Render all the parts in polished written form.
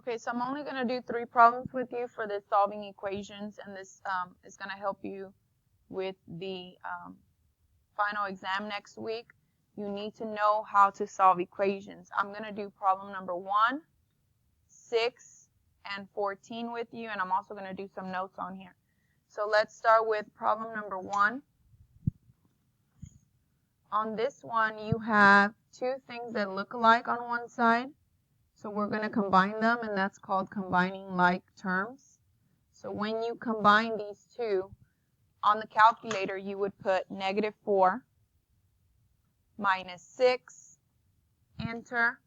Okay, so I'm only going to do 3 problems with you for this solving equations, and this is going to help you with the final exam next week. You need to know how to solve equations. I'm going to do problem number 1, 6, and 14 with you, and I'm also going to do some notes on here. So let's start with problem number 1. On this one, you have 2 things that look alike on one side. So we're going to combine them, and that's called combining like terms. So when you combine these two, on the calculator, you would put -4 minus 6, enter.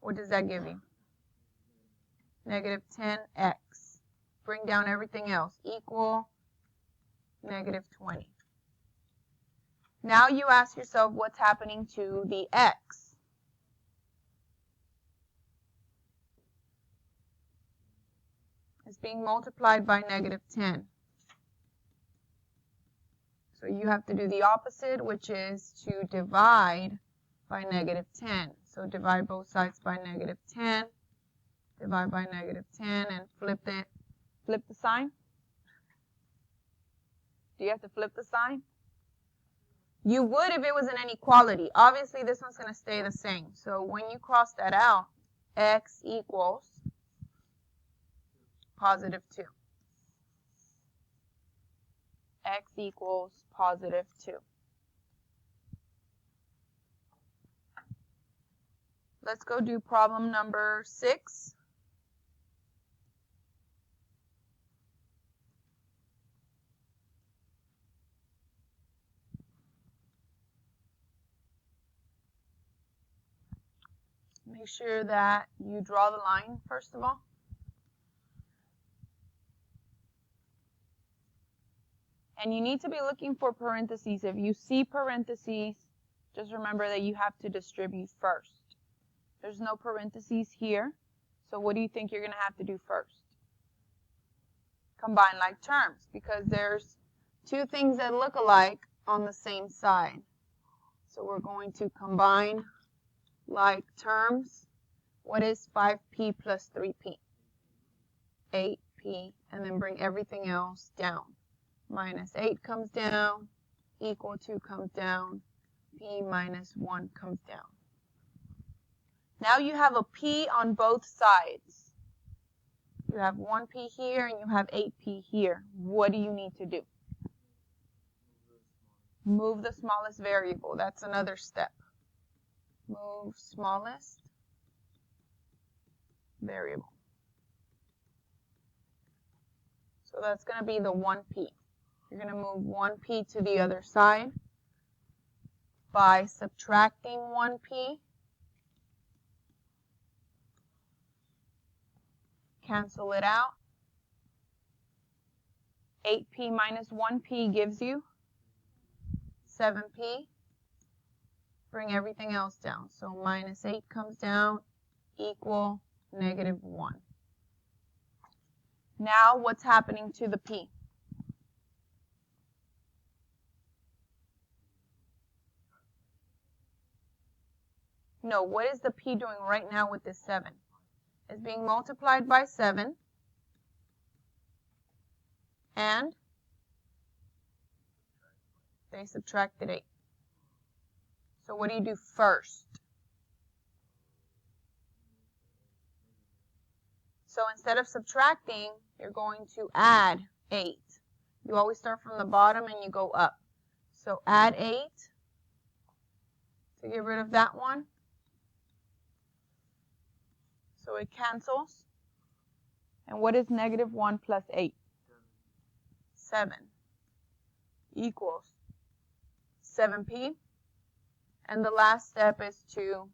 What does that give you? -10x. Bring down everything else, equal -20. Now you ask yourself what's happening to the x. It's being multiplied by -10. So you have to do the opposite, which is to divide by -10. So divide both sides by -10, divide by -10, and flip the sign. Do you have to flip the sign? You would if it was an inequality. Obviously, this one's going to stay the same. So when you cross that out, x equals +2. X equals +2. Let's go do problem number 6. Make sure that you draw the line first of all. And you need to be looking for parentheses. If you see parentheses, just remember that you have to distribute first. There's no parentheses here. So what do you think you're going to have to do first? Combine like terms, because there's 2 things that look alike on the same side. So we're going to combine like terms. What is 5p plus 3p? 8p. And then bring everything else down. -8 comes down, equal 2 comes down, p minus 1 comes down. Now you have a p on both sides. You have 1p here and you have 8p here. What do you need to do? Move the smallest variable. That's another step. Move smallest variable. So that's going to be the 1p. You're going to move 1p to the other side by subtracting 1p. Cancel it out. 8p minus 1p gives you 7p. Bring everything else down. So -8 comes down, equal -1. Now what's happening to the p? No, what is the p doing right now with this 7? It's being multiplied by 7, and they subtracted 8. So what do you do first? So instead of subtracting, you're going to add 8. You always start from the bottom and you go up. So add 8 to get rid of that one. So it cancels. And what is -1 plus 8? 7 equals 7p. And the last step is to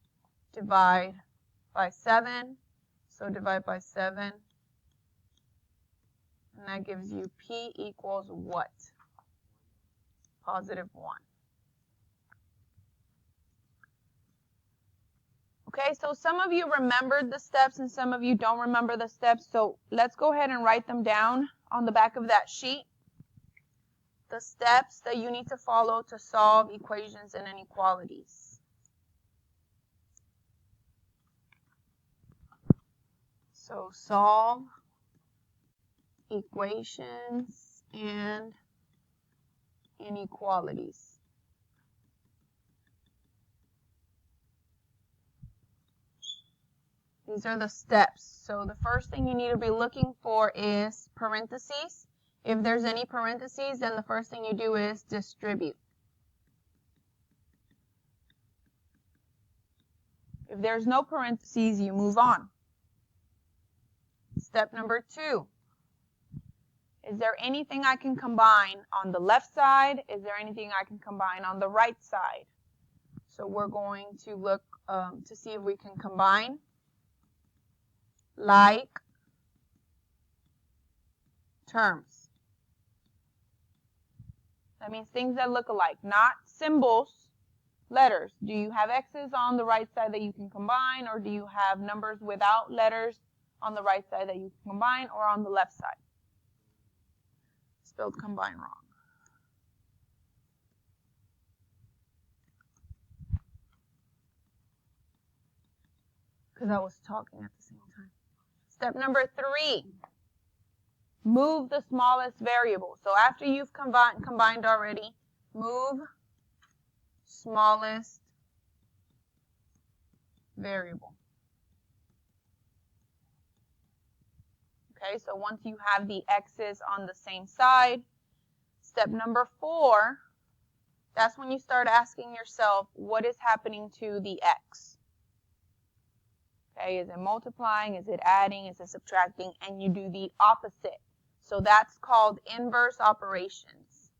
divide by 7. So divide by 7. And that gives you p equals what? +1. Okay, so some of you remembered the steps and some of you don't remember the steps. So let's go ahead and write them down on the back of that sheet. The steps that you need to follow to solve equations and inequalities. So solve equations and inequalities. These are the steps. So the first thing you need to be looking for is parentheses. If there's any parentheses, then the first thing you do is distribute. If there's no parentheses, you move on. Step number 2. Is there anything I can combine on the left side? Is there anything I can combine on the right side? So we're going to look to see if we can combine like terms. That means things that look alike, not symbols, letters. Do you have X's on the right side that you can combine, or do you have numbers without letters on the right side that you can combine, or on the left side? Spelled combine wrong. Because I was talking at the same time. Step number 3. Move the smallest variable. So after you've combined already, move smallest variable. Okay, so once you have the X's on the same side, step number 4, that's when you start asking yourself, what is happening to the X? Okay, is it multiplying? Is it adding? Is it subtracting? And you do the opposite. So that's called inverse operations.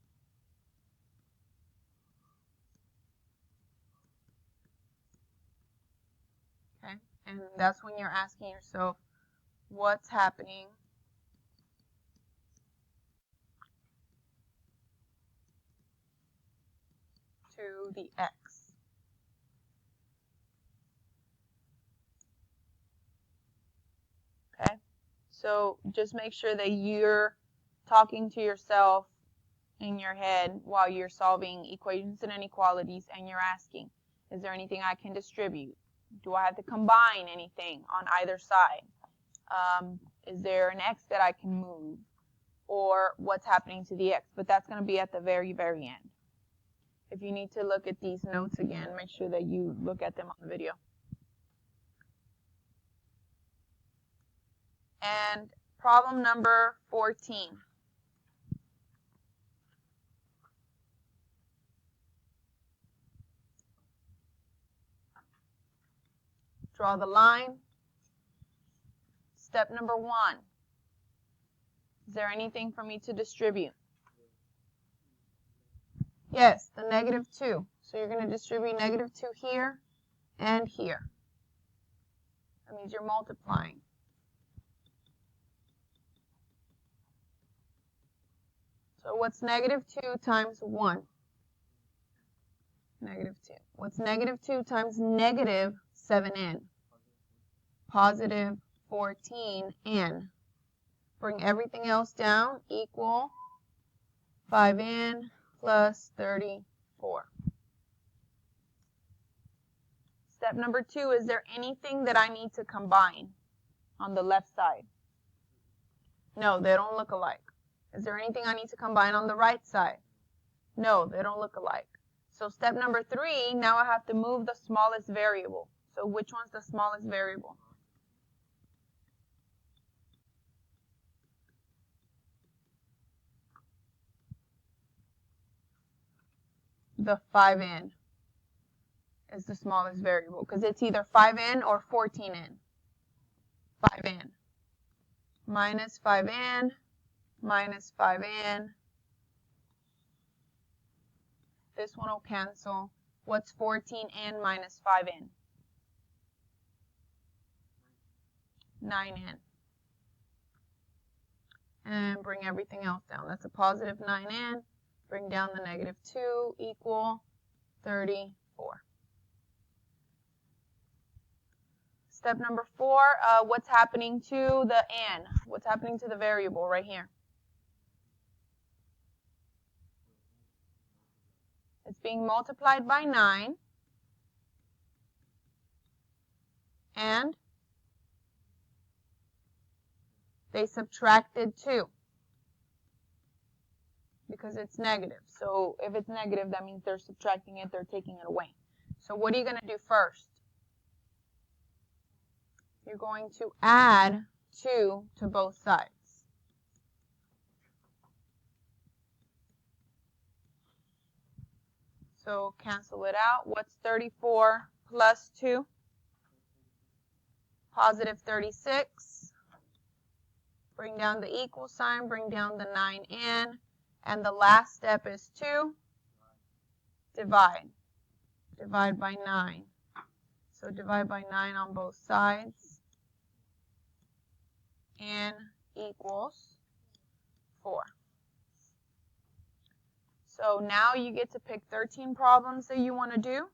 Okay, and that's when you're asking yourself, what's happening to the X? Okay, so just make sure that you're talking to yourself in your head while you're solving equations and inequalities, and you're asking, is there anything I can distribute? Do I have to combine anything on either side? Is there an X that I can move? Or what's happening to the X? But that's going to be at the very, very end. If you need to look at these notes again, make sure that you look at them on the video. And problem number 14. Draw the line. Step number 1. Is there anything for me to distribute? Yes, the negative 2. So you're going to distribute negative 2 here and here. That means you're multiplying. So what's negative 2 times 1? Negative 2. What's negative 2 times negative 7n? Positive 14n. Bring everything else down, equal 5n plus 34. Step number 2, is there anything that I need to combine on the left side? No, they don't look alike. Is there anything I need to combine on the right side? No, they don't look alike. So step number 3, now I have to move the smallest variable. So which one's the smallest variable? The 5n is the smallest variable because it's either 5n or 14n. 5n minus 5n minus 5n. This one will cancel. What's 14n minus 5n? 9n. And bring everything else down. That's a positive 9n. Bring down the negative 2, equal 34. Step number 4, what's happening to the n? What's happening to the variable right here? It's being multiplied by 9 and They subtracted 2 because it's negative. So if it's negative, that means they're subtracting it, they're taking it away. So what are you going to do first? You're going to add 2 to both sides. So cancel it out. What's 34 plus 2? Positive 36. Bring down the equal sign, bring down the 9 in, and the last step is to divide. Divide by 9. So divide by 9 on both sides. N equals 4. So now you get to pick 13 problems that you want to do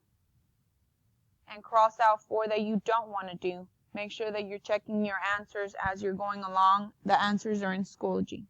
and cross out 4 that you don't want to do. Make sure that you're checking your answers as you're going along. The answers are in Schoology.